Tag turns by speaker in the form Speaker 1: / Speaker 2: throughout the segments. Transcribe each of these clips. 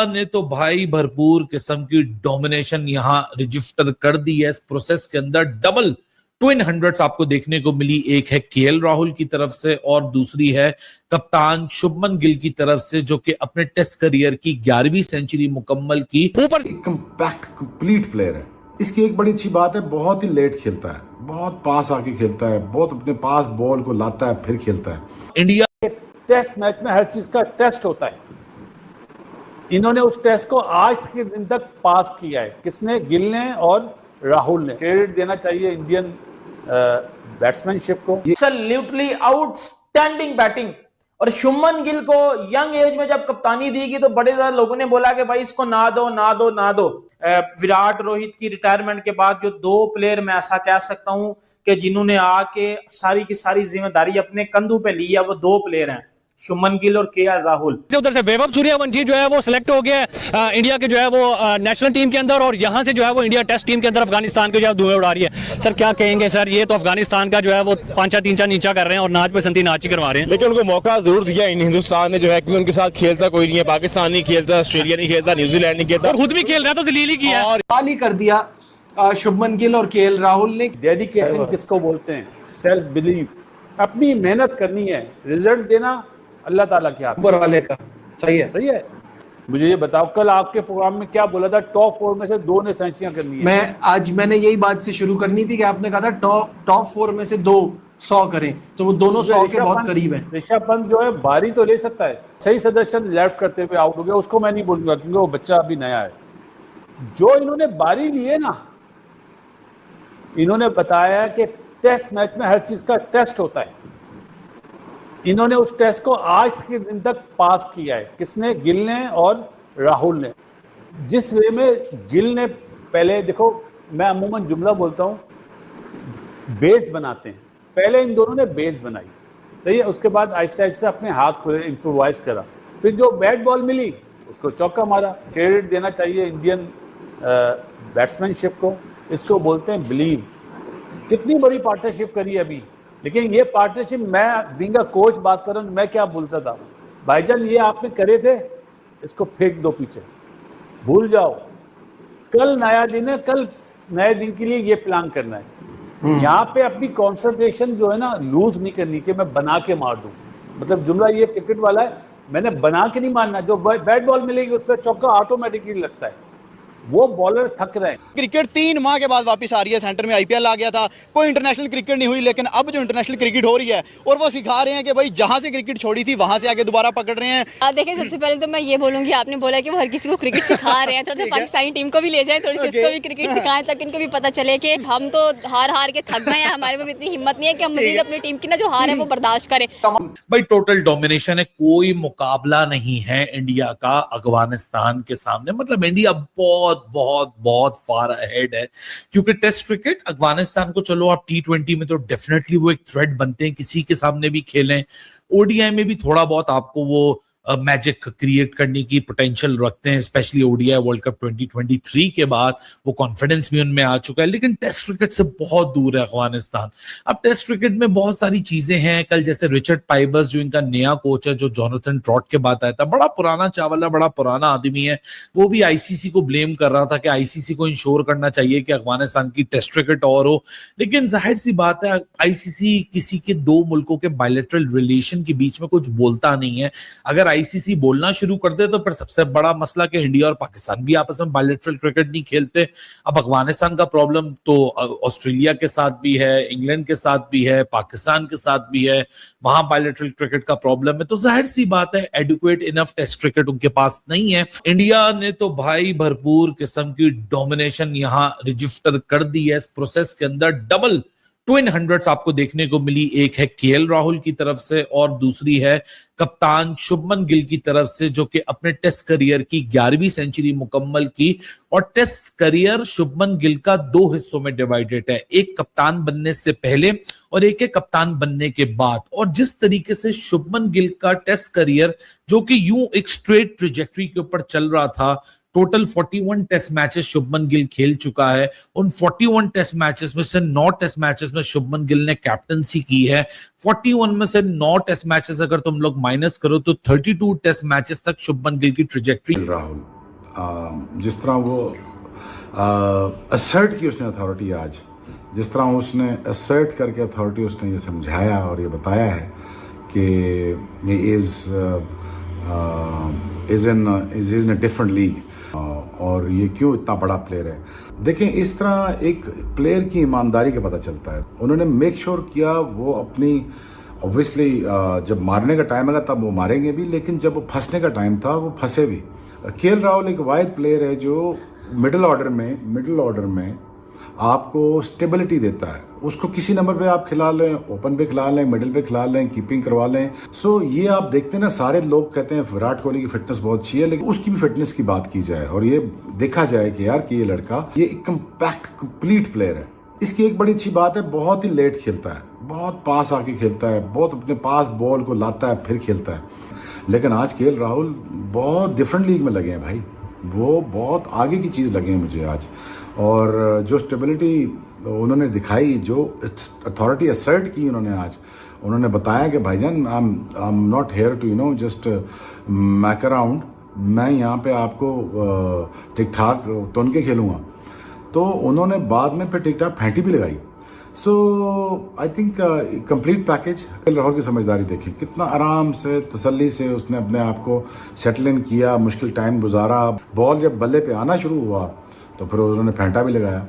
Speaker 1: ने तो भाई भरपूर किस्म की डोमिनेशन यहां रजिस्टर कर दी है। इस प्रोसेस के अंदर डबल ट्विन हंड्रेड्स आपको देखने को मिली। एक है केएल राहुल की तरफ से और दूसरी है कप्तान शुभमन गिल की तरफ से, जो कि अपने टेस्ट करियर की 11वीं सेंचुरी मुकम्मल की।
Speaker 2: ऊपर कंपैक्ट कंप्लीट प्लेयर है। इसकी एक बड़ी अच्छी बात है, बहुत ही लेट खेलता है, बहुत पास आके खेलता है, बहुत अपने पास बॉल को लाता है फिर खेलता है।
Speaker 1: इंडिया
Speaker 3: टेस्ट मैच में हर चीज का टेस्ट होता है। इन्होंने उस टेस्ट को आज के दिन तक पास किया है। किसने? गिल ने और राहुल ने। क्रेडिट देना चाहिए इंडियन बैट्समैनशिप को।
Speaker 4: Absolutely outstanding batting. और शुभमन गिल को यंग एज में जब कप्तानी दी गई तो बड़े ज्यादा लोगों ने बोला कि भाई इसको ना दो ना दो ना दो। विराट रोहित की रिटायरमेंट के बाद जो दो प्लेयर मैं ऐसा कह सकता हूं कि जिन्होंने आके सारी की सारी जिम्मेदारी अपने कंधों पे ली है, वो दो प्लेयर हैं, शुभमन गिल और केएल राहुल।
Speaker 5: उधर से वैभव सूर्यवंशी जो है वो सिलेक्ट हो गया इंडिया के जो है वो नेशनल टीम के अंदर, और यहाँ से जो है वो इंडिया टेस्ट टीम के अंदर अफगानिस्तान के जो है धुएं उड़ा रही है। सर क्या कहेंगे सर, ये तो अफगानिस्तान का जो है वो पांचा तीनचा नीचा कर रहे हैं और नाच पे संती नाच ही करवा रहे हैं।
Speaker 6: लेकिन उनको मौका जरूर दिया हिंदुस्तान ने जो है, क्योंकि उनके साथ खेलता कोई नहीं है। पाकिस्तान नहीं खेलता, ऑस्ट्रेलिया नहीं खेलता, न्यूजीलैंड नहीं खेलता,
Speaker 5: और खुद भी खेल रहा है तो जलील ही किया
Speaker 6: और
Speaker 7: ही कर दिया शुभमन गिल और केएल राहुल ने।
Speaker 3: डेडिकेशन किसको बोलते हैं? Self believe. अपनी मेहनत करनी है, रिजल्ट देना अल्लाह ताला के हाथ,
Speaker 7: ऊपर वाले का। सही है,
Speaker 3: सही है। मुझे ये बताओ, कल आपके प्रोग्राम में क्या बोला था? टॉप 4 में से 2 ने सेंचुरियां करनी है।
Speaker 7: मैंने यही बात से शुरू करनी थी कि आपने कहा था टॉप 4 में से 2 100 करें, तो वो दोनों 100 के बहुत करीब है।
Speaker 3: ऋषभ पंत जो है बारी तो ले सकता है, सही सदर्शन लेफ्ट करते हुए आउट हो गया, उसको मैं नहीं बोलूंगा क्योंकि वो बच्चा अभी नया है। जो इन्होंने बारी ली है ना, इन्होंने बताया कि टेस्ट मैच में हर चीज का टेस्ट होता है। इन्होंने उस टेस्ट को आज के दिन तक पास किया है। किसने? गिल ने और राहुल ने। जिस वे में गिल ने पहले, देखो मैं अमूमन जुमला बोलता हूं, बेस बनाते हैं, पहले इन दोनों ने बेस बनाई, सही है। उसके बाद आहिस्ते आहिस्ते अपने हाथ खोले, इम्प्रोवाइज करा, फिर जो बैट बॉल मिली उसको चौका मारा। क्रेडिट देना चाहिए इंडियन बैट्समैनशिप को। इसको बोलते हैं बिलीव। कितनी बड़ी पार्टनरशिप करी है अभी, लेकिन ये पार्टनरशिप, मैं बीइंग अ कोच बात कर रहा हूँ, मैं क्या बोलता था, भाईजान ये आपने करे थे, इसको फेंक दो पीछे, भूल जाओ, कल नया दिन है, कल नए दिन के लिए ये प्लान करना है। यहाँ पे अपनी कॉन्सेंट्रेशन जो है ना लूज नहीं करनी कि मैं बना के मार दूं। मतलब जुमला ये क्रिकेट वाला है, मैंने बना के नहीं मारना। जो बैट बॉल मिलेगी उस पर चौका ऑटोमेटिकली लगता है, वो बॉलर थक रहे हैं।
Speaker 8: क्रिकेट 3 माह के बाद वापस आ रही है। सेंटर में आईपीएल आ गया था, कोई इंटरनेशनल क्रिकेट नहीं हुई, लेकिन अब जो इंटरनेशनल क्रिकेट हो रही है और वो सिखा रहे हैं कि भाई जहां से क्रिकेट छोड़ी थी वहां से आके दोबारा पकड़ रहे हैं।
Speaker 9: देखिए, सबसे पहले तो मैं ये बोलूंगी, आपने बोला कि वो हर किसी को क्रिकेट सिखा रहे हैं, थोड़ा सा पाकिस्तानी टीम को भी ले जाएं, थोड़ी सी इसको भी क्रिकेट सिखाएं, ताकि इनको भी पता चले कि हम तो हार के थक गए हैं, हमारे में इतनी हिम्मत नहीं है कि हम मजीद अपनी टीम की ना जो हार है वो बर्दाश्त करें।
Speaker 1: भाई टोटल डोमिनेशन है, कोई मुकाबला नहीं है इंडिया का अफगानिस्तान के सामने। मतलब इंडिया बहुत बहुत बहुत फार अहेड है, क्योंकि टेस्ट क्रिकेट अफगानिस्तान को, चलो आप T20 में तो डेफिनेटली वो एक थ्रेट बनते हैं, किसी के सामने भी खेलें। ओडीआई में भी थोड़ा बहुत आपको वो मैजिक क्रिएट करने की पोटेंशियल रखते हैं, स्पेशली ओडीआई वर्ल्ड कप 2023 के बाद वो कॉन्फिडेंस भी उनमें आ चुका है। लेकिन टेस्ट क्रिकेट से बहुत दूर है अफगानिस्तान। अब टेस्ट क्रिकेट में बहुत सारी चीजें हैं। कल जैसे रिचर्ड पाइबर्स जो इनका नया कोच है, जो जोनाथन ट्रॉट के बाद आया था, बड़ा पुराना चावल है, बड़ा पुराना आदमी है, वो भी आईसीसी को ब्लेम कर रहा था कि आईसीसी को इंश्योर करना चाहिए कि अफगानिस्तान की टेस्ट क्रिकेट और हो। लेकिन जाहिर सी बात है, आईसीसी किसी के दो मुल्कों के बायलैटरल रिलेशन के बीच में कुछ बोलता नहीं है। अगर आईसीसी बोलना शुरू कर दे तो फिर सबसे बड़ा मसला कि इंडिया और पाकिस्तान भी आपस में बायलैटरल क्रिकेट नहीं खेलते। अब अफगानिस्तान का प्रॉब्लम तो ऑस्ट्रेलिया के साथ भी है, इंग्लैंड के साथ भी है, पाकिस्तान के साथ भी है, वहां बायलैटरल क्रिकेट का प्रॉब्लम है। तो जाहिर सी बात है, एडुकेट इनफ टेस्ट क्रिकेट उनके पास नहीं है। इंडिया ने तो भाई भरपूर किस्म की डोमिनेशन यहां रजिस्टर कर दी है। इस प्रोसेस के अंदर डबल ट्विन हंड्रेड्स आपको देखने को मिली। एक है केएल राहुल की तरफ से और दूसरी है कप्तान शुभमन गिल की तरफ से, जो कि अपने टेस्ट करियर की 11वीं सेंचुरी मुकम्मल की। और टेस्ट करियर शुभमन गिल का 2 हिस्सों में डिवाइडेड है, एक कप्तान बनने से पहले और एक है कप्तान बनने के बाद। और जिस तरीके से शुभमन गिल का टेस्ट करियर, जो कि यूं एक स्ट्रेट ट्रेजेक्टरी के ऊपर चल रहा था, total 41 test matches Shubman Gill खेल चुका है। उन 41 टेस्ट मैचेस में से 9 टेस्ट मैचेस में शुभमन गिल ने कैप्टनसी की है। 41 में से 9 टेस्ट मैचेस अगर तुम लोग माइनस करो तो 32 टेस्ट मैचेस तक शुभमन गिल की ट्रेजेक्टरी।
Speaker 2: राहुल जिस तरह वो असर्ट की उसने अथॉरिटी आज, जिस तरह उसने असर्ट करके अथॉरिटी उसने ये समझाया और ये बताया है कि ये is in a different league और ये क्यों इतना बड़ा प्लेयर है। देखें, इस तरह एक प्लेयर की ईमानदारी का पता चलता है। उन्होंने मेक श्योर किया वो अपनी, ऑब्वियसली जब मारने का टाइम आएगा तब वो मारेंगे भी, लेकिन जब वो फंसने का टाइम था वो फंसे भी। केएल राहुल एक वाइड प्लेयर है जो मिडिल ऑर्डर में आपको स्टेबिलिटी देता है। उसको किसी नंबर पे आप खिला लें, ओपन पे खिला लें, मिडिल पे खिला लें, कीपिंग करवा लें। सो ये आप देखते हैं ना, सारे लोग कहते हैं विराट कोहली की फिटनेस बहुत अच्छी है, लेकिन उसकी भी फिटनेस की बात की जाए और ये देखा जाए कि यार कि ये लड़का ये एक कम्पैक्ट कंप्लीट प्लेयर है। इसकी एक बड़ी अच्छी बात है, बहुत ही लेट खेलता है, बहुत पास आके खेलता है, बहुत अपने पास बॉल को लाता है फिर खेलता है। लेकिन आज केएल राहुल बहुत डिफरेंट लीग में लगे हैं भाई, वो बहुत आगे की चीज़ लगे हैं मुझे आज। और जो स्टेबिलिटी उन्होंने दिखाई, जो अथॉरिटी असर्ट की उन्होंने आज, उन्होंने बताया कि भाईजान I am not here to just muck around, मैं यहाँ पे आपको ठीक ठाक तुन के खेलूँगा। तो उन्होंने बाद में फिर ठीक ठाक फेंटी भी लगाई। So I think complete package. KL Rahul की समझदारी देखिए, कितना आराम से तसल्ली से उसने अपने आप को सेटल इन किया, मुश्किल टाइम गुजारा। बॉल जब बल्ले पे आना शुरू हुआ तो फिर उन्होंने फेंटा भी लगाया।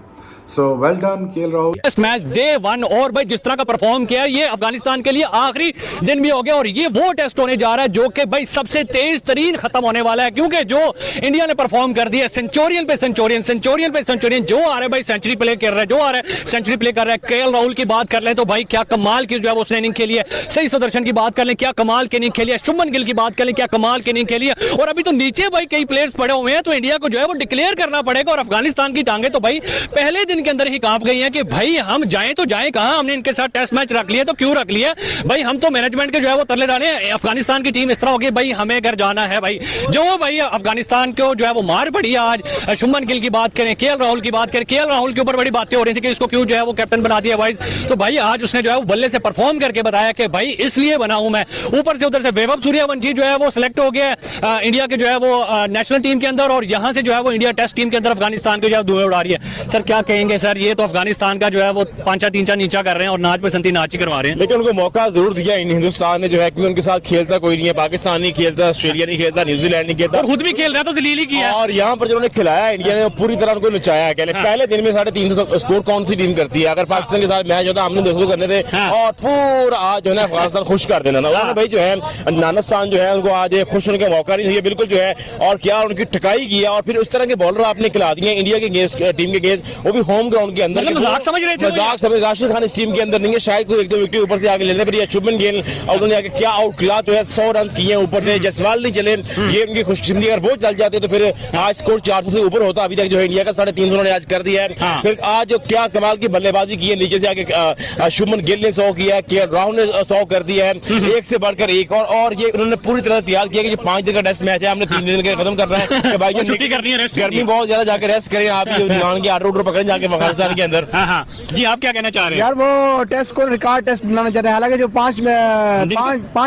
Speaker 2: So well done KL Rahul.
Speaker 5: Test match day 1 और भाई जिस तरह का परफॉर्म किया ये अफगानिस्तान के लिए आखिरी दिन भी हो गया और ये वो टेस्ट होने जा रहा है जो कि भाई सबसे तेज तरीन खत्म होने वाला है, क्योंकि जो इंडिया ने परफॉर्म कर दिया सेंचुरियन पे सेंचुरियन, जो आ रहा है भाई सेंचुरी प्ले कर रहा है, जो आ रहा है सेंचुरी प्ले कर रहा है। केएल राहुल की बात कर लें तो भाई क्या कमाल की जो है उसने इनिंग खेली है। सही सुदर्शन की बात कर लें, क्या कमाल की इनिंग खेली है। शुभमन गिल की बात कर लें, क्या कमाल की इनिंग खेली है। और अभी तो नीचे भाई कई प्लेयर्स पड़े हुए हैं, तो इंडिया को जो है वो डिक्लेयर करना पड़ेगा। और अफगानिस्तान की टांगे तो भाई पहले दिन के अंदर ही कांप गई है कि भाई हम जाएं तो जाएं कहां, हमने इनके साथ टेस्ट मैच रख लिया तो क्यों रख लिया भाई। हम तो मैनेजमेंट के जो है वो तरले डाले। अफगानिस्तान की टीम इस तरह होगी भाई हमें घर जाना है भाई, जो भाई अफगानिस्तान को जो है वो मार पड़ी है आज। शुभमन गिल की बात करें, केएल राहुल की बात करें, केएल राहुल के ऊपर बड़ी बातें हो रही थी कि इसको क्यों जो है वो कैप्टन बना दिया वाइस। तो भाई आज उसने जो है वो बल्ले से परफॉर्म करके बताया कि भाई इसलिए बना हूं मैं। ऊपर से उधर से वैभव सूर्यवंशी जो है वो सिलेक्ट हो गया इंडिया के जो है वो नेशनल टीम के अंदर, और यहां से जो है वो इंडिया टेस्ट टीम के अंदर अफगानिस्तान को जो है धुएं उड़ा रही है। सर क्या कहेंगे सर, ये तो अफगानिस्तान का जो है वो 5-3 नीचा कर रहे हैं और नाच पे संती नाच ही करवा रहे हैं।
Speaker 6: लेकिन उनको मौका जरूर दिया हिंदुस्तान ने जो है, क्योंकि उनके साथ खेलता कोई नहीं है, पाकिस्तान नहीं खेलता, ऑस्ट्रेलिया नहीं खेलता, न्यूजीलैंड नहीं खेलता,
Speaker 5: और खुद भी खेल रहा है तो जलील ही किया।
Speaker 6: और यहाँ पर जो उन्होंने खिलाया इंडिया ने पूरी तरह उनको नचाया है। पहले दिन में 350 स्कोर कौन सी टीम करती है। अगर पाकिस्तान के साथ मैच होता हमने 200 करने थे और पूरा आज जो है अफगानिस्तान खुश कर देना था। उन्होंने भाई जो है नानस्तान जो है उनको आज खुश होने का मौका नहीं दिया बिल्कुल जो है, और क्या उनकी ठकाई की है। और फिर उस तरह के बॉलर आपने खिला दिए इंडिया के टीम के गेस्ट, वो भी होम ग्राउंड के अंदर।
Speaker 5: मजाक समझ रहे थे,
Speaker 6: मजाक समझ। राशिद खान इस टीम के अंदर नहीं है, शायद कोई 1-2 विकेट ऊपर से आगे लेने पर। शुभमन गिल और उन्होंने आगे क्या आउट क्लास जो है 100 रन किए ऊपर से, जसवाल नहीं चले, ये उनकी खुशकिस्मती। अगर वो चल जाते तो फिर आज स्कोर 400 से ऊपर होता। अभी तक जो है इंडिया का 350 उन्होंने आज कर दिया है। फिर आज क्या कमाल की बल्लेबाजी की है, नीचे से आगे शुभमन गिल ने 100 किया है, केएल राहुल ने 100 कर दिया है, एक से बढ़कर एक। और ये उन्होंने पूरी तरह तैयार किया कि 5 दिन का टेस्ट मैच है, हमने 3 दिन का खत्म करना है भाई,
Speaker 5: छुट्टी करनी है, रेस्ट
Speaker 6: गर्मी बहुत ज्यादा, जाकर रेस्ट करें आप, मान के आर्डर पकड़े जाके अफगानिस्तान के अंदर।
Speaker 5: जी आप क्या कहना चाह रहे हैं
Speaker 7: यार? वो टेस्ट को रिकॉर्ड टेस्ट बनाना चाहते हैं, हालांकि जो 5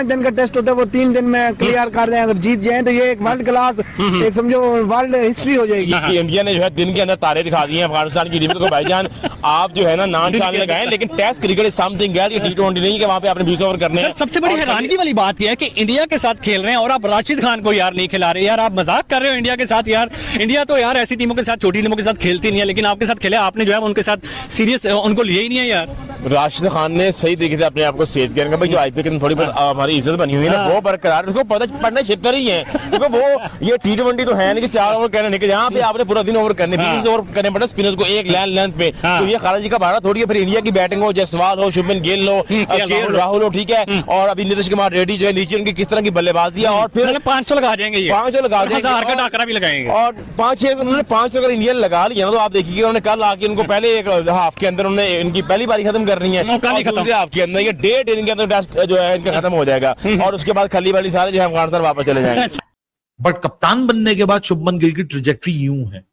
Speaker 7: दिन का टेस्ट होता है वो 3 दिन में क्लियर कर दें। अगर जीत जाए तो ये एक वर्ल्ड क्लास, एक समझो वर्ल्ड हिस्ट्री हो जाएगी।
Speaker 6: इंडिया ने जो है दिन के अंदर तारे दिखा दिए हैं अफगानिस्तान की टीम को। भाईजान आप जो है ना नाम चाल लगाएं, लेकिन test cricket is something else, ये T20 नहीं कि वहां पे आपने 20 ओवर करने हैं।
Speaker 5: सबसे बड़ी हैरानगी वाली बात यह है कि इंडिया के साथ खेल रहे हैं और आप राशिद खान को यार नहीं खिला रहे। यार आप मजाक कर रहे हो इंडिया के साथ। यार इंडिया तो यार ऐसी टीमों के साथ, छोटी टीमों के साथ खेलती नहीं है, लेकिन आपके साथ खेले आपने जो है उनके साथ सीरियस उनको लिए ही नहीं है। यार
Speaker 6: राशिद खान ने सही तरीके से अपने आप को सेव किया भाई, जो आईपीएल के थोड़ी बहुत हमारी इज्जत बनी हुई है ना वो बरकरार, उसको पता पड़ना छितर ही है, क्योंकि वो ये T20 तो है नहीं कि 4 ओवर करने निकल, यहाँ पे आपने पूरा दिन ओवर करने 20 ओवर करने पड़े स्पिनर्स को एक लेंथ पे। तो ये खालिद जी का भाड़ा थोड़ी है। फिर इंडिया की बैटिंग हो, जसवाल हो, शुभमन गिल हो, केएल राहुल हो, ठीक है, और अभी नीतीश कुमार रेड्डी जो है नीचे उनकी किस तरह की बल्लेबाजी है। और फिर
Speaker 5: 500 लगा जाएंगे,
Speaker 6: 500 लगा देंगे,
Speaker 5: 1000 का टाकरा भी लगाएंगे।
Speaker 6: और 5-6 उन्होंने 500 अगर इंडिया लगा लिया ना तो आप देखिए उन्होंने कल आके उनको पहले एक हाफ के अंदर उन्होंने इनकी पहली बारी खत्म कर रही है, दूसरे हाफ के अंदर ये 1.5 दिन के अंदर जो है इनका खत्म हो जाएगा और उसके बाद खली वाली सारे जो है अफगानिस्तान वापस चले जाएंगे।
Speaker 1: बट कप्तान बनने के बाद शुभमन गिल की ट्रेजेक्टरी यूं है,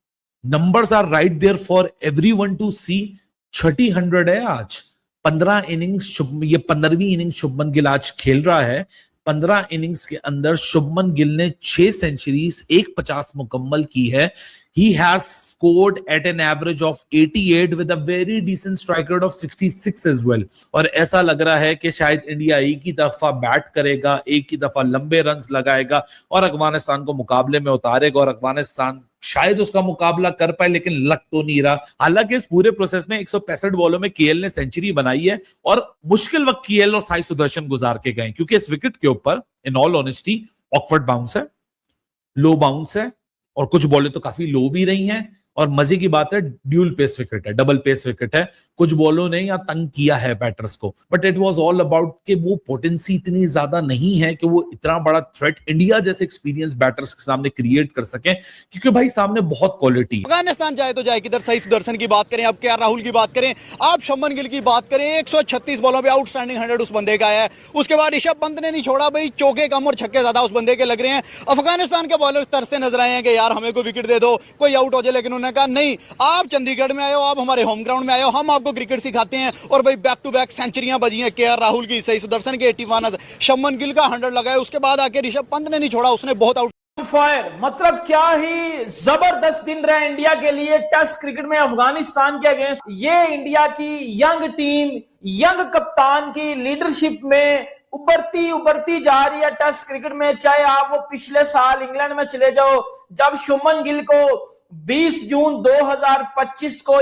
Speaker 1: numbers are right there for everyone to see. 100 है आज, 15 इनिंग्स, ये 15वीं इनिंग्स शुभमन गिल आज खेल रहा है। 15 इनिंग्स के अंदर शुभमन गिल ने 6 सेंचुरीज, 150 मुकम्मल की है। He has scored at an average of 88 with a very decent strike rate of 66 as well. और ऐसा लग रहा है कि शायद इंडिया एक ही दफा बैट करेगा, एक ही दफा लंबे रन्स लगाएगा और अफगानिस्तान को मुकाबले में उतारेगा और अफगानिस्तान शायद उसका मुकाबला कर पाए, लेकिन लग तो नहीं रहा। हालांकि इस पूरे प्रोसेस में 165 बॉलों में केएल ने सेंचुरी बनाई है और मुश्किल वक्त केएल और साई सुदर्शन गुजार के गए, क्योंकि इस विकेट के ऊपर in all honesty awkward bounce है, लो बाउंस है और कुछ बॉलें तो काफी लो भी रही हैं। और मजे की बात है, ड्यूल पेस विकेट है, डबल पेस विकेट है। कुछ बॉलों ने यहाँ तंग किया है बैटर्स को, but it was all about कि वो पोटेंसी इतनी ज्यादा नहीं है कि वो इतना बड़ा थ्रेट इंडिया जैसे एक्सपीरियंस बैटर्स के सामने क्रिएट कर सके, क्योंकि भाई सामने बहुत क्वालिटी।
Speaker 8: अफगानिस्तान जाए तो जाए किधर, सही सुदर्शन की बात करें, अब केएल राहुल की बात करें, आप शुभमन गिल की बात करें, 136 बॉलों पे आउटस्टैंडिंग 100 उस बंदे का है। उसके बाद ऋषभ पंत ने नहीं छोड़ा भाई, चौके कम और छक्के ज्यादा उस बंदे के लग रहे हैं। अफगानिस्तान के बॉलर तरसते नजर आए हैं कि यार हमें कोई विकेट दे दो, कोई आउट हो जाए, लेकिन उन्होंने कहा नहीं, आप चंडीगढ़ में आए हो, आप हमारे होम ग्राउंड में आए हो, हम आपको क्रिकेट सिखाते हैं। और भाई बैक टू बैक सेंचुरियां बजी हैं केएल राहुल की, सही सुदर्शन के 81, शुभमन गिल का 100 लगाए। उसके बाद आके ऋषभ पंत ने नहीं छोड़ा, उसने बहुत आउट
Speaker 4: फायर। मतलब क्या ही जबरदस्त दिन रहा इंडिया के लिए टेस्ट क्रिकेट में अफगानिस्तान के अगेंस्ट। ये इंडिया की यंग टीम, यंग कप्तान की लीडरशिप में उभरती जा रही है टेस्ट क्रिकेट में। चाहे आप वो पिछले साल इंग्लैंड में चले जाओ, जब शुभमन गिल को 20 जून 2025 को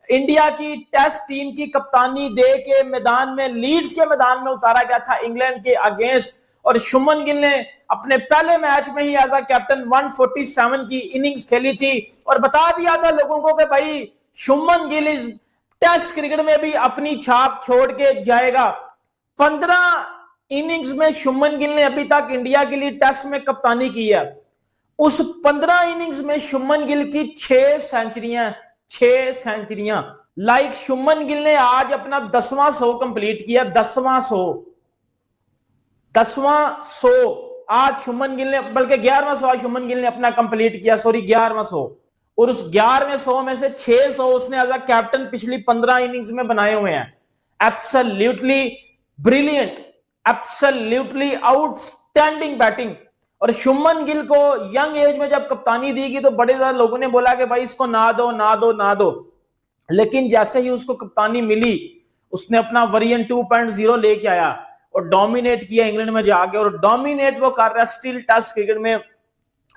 Speaker 4: इंडिया की टेस्ट टीम की कप्तानी दे के मैदान में, लीड्स के मैदान में उतारा गया था इंग्लैंड के अगेंस्ट, और शुभमन गिल ने अपने पहले मैच में ही एज अ कैप्टन 147 की इनिंग्स खेली थी और बता दिया था लोगों को कि भाई शुभमन गिल इस टेस्ट क्रिकेट में भी अपनी छाप छोड़ के जाएगा। 15 इनिंग्स में शुभमन गिल ने अभी तक इंडिया के लिए टेस्ट में कप्तानी की है। उस 15 इनिंग्स में शुभमन गिल की 6 सेंचुरियां। लाइक शुभमन गिल ने आज अपना 10वां 100 कंप्लीट किया, 10वां 100 आज शुभमन गिल ने, बल्कि 11वां 100 शुभमन गिल ने अपना कंप्लीट किया, 11वां 100। और उस 11वें 100 में से 600 उसने एज अ कैप्टन पिछली 15 इनिंग्स में बनाए हुए हैं। Absolutely brilliant, absolutely outstanding batting. और शुभमन गिल को यंग एज में जब कप्तानी दी गई तो बड़े ज्यादा लोगों ने बोला कि भाई इसको ना दो, लेकिन जैसे ही उसको कप्तानी मिली, उसने अपना वर्जन 2.0 लेके आया और डोमिनेट किया इंग्लैंड में जाके। और डोमिनेट वो कर रहा है स्टिल टेस्ट क्रिकेट में।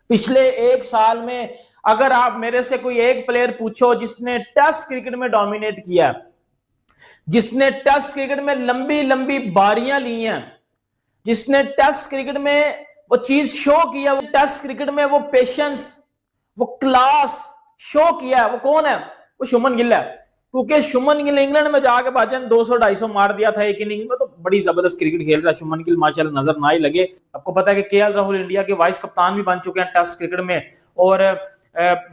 Speaker 4: पिछले 1 साल में अगर आप मेरे से कोई एक प्लेयर पूछो जिसने टेस्ट क्रिकेट में डोमिनेट किया, जिसने टेस्ट क्रिकेट में लंबी बारियां ली हैं, जिसने टेस्ट क्रिकेट में वो चीज शो किया, वो टेस्ट क्रिकेट में वो पेशेंस, वो क्लास शो किया है, वो कौन है? वो शुभमन गिल है। क्योंकि शुभमन गिल इंग्लैंड में जाके भाजन 200-250 मार दिया था एक इनिंग में, तो बड़ी जबरदस्त क्रिकेट खेल रहा है शुभमन गिल, माशाल्लाह नजर ना ही लगे। आपको पता है कि केएल राहुल इंडिया के वाइस कप्तान भी बन चुके हैं टेस्ट क्रिकेट में। और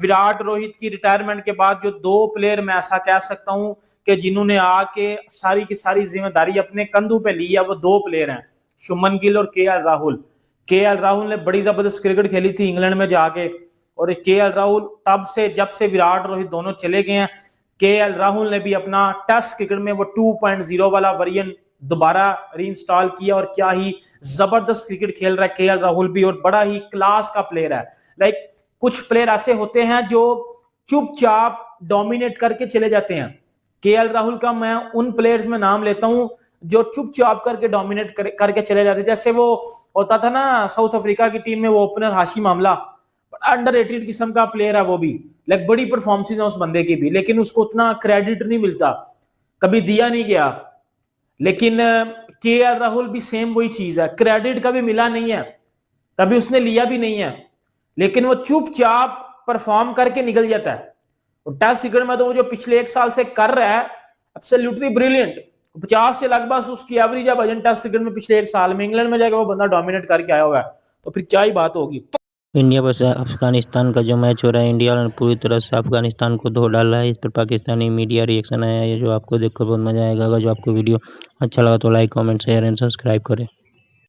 Speaker 4: विराट रोहित की रिटायरमेंट के बाद जो 2 प्लेयर मैं ऐसा कह सकता हूं कि जिन्होंने आके सारी की सारी जिम्मेदारी अपने कंधों पे ली है, वो 2 प्लेयर हैं, शुभमन गिल और केएल राहुल। केएल राहुल ने बड़ी जबरदस्त क्रिकेट खेली थी इंग्लैंड में जाके, और केएल राहुल तब से, जब से विराट रोहित दोनों चले गए हैं, केएल राहुल ने भी अपना टेस्ट क्रिकेट में वो 2.0 वाला वर्जन दोबारा रीइंस्टॉल किया। और क्या ही जबरदस्त क्रिकेट खेल रहा है केएल राहुल भी, और बड़ा ही क्लास का प्लेयर है। लाइक कुछ प्लेयर ऐसे होते हैं जो चुपचाप डोमिनेट करके चले जाते हैं। केएल राहुल का मैं उन प्लेयर्स में नाम लेता हूं जो चुपचाप करके डोमिनेट करके चले जाते। जैसे वो होता था ना साउथ अफ्रीका की टीम में वो ओपनर हाशिम आमला, अंडररेटेड किस्म का प्लेयर है वो भी, लाइक बड़ी परफॉर्मेंस है उस बंदे की भी, लेकिन उसको उतना क्रेडिट नहीं मिलता, कभी दिया नहीं गया। लेकिन केएल राहुल भी सेम वही चीज है, क्रेडिट कभी मिला नहीं है, कभी उसने लिया भी नहीं है, लेकिन वो चुपचाप परफॉर्म करके निकल जाता है। और टेस्ट क्रिकेट में तो वो जो पिछले 1 साल से कर रहा है, एब्सोल्युटली ब्रिलियंट। 50 से लगभग उसकी एवरेज है वजन टेस्ट क्रिकेट में पिछले 1 साल में। इंग्लैंड में जाकर वो बंदा डोमिनेट करके आया हुआ है, तो फिर क्या ही बात होगी।
Speaker 10: इंडिया वर्सेस अफगानिस्तान का जो मैच हो रहा है, इंडिया ने पूरी तरह से अफगानिस्तान को धो डाला है। इस पर पाकिस्तानी मीडिया रिएक्शन आया है, जो आपको देखकर बहुत मजा आएगा। अगर जो आपको वीडियो अच्छा लगा तो like, comment, share and subscribe करें।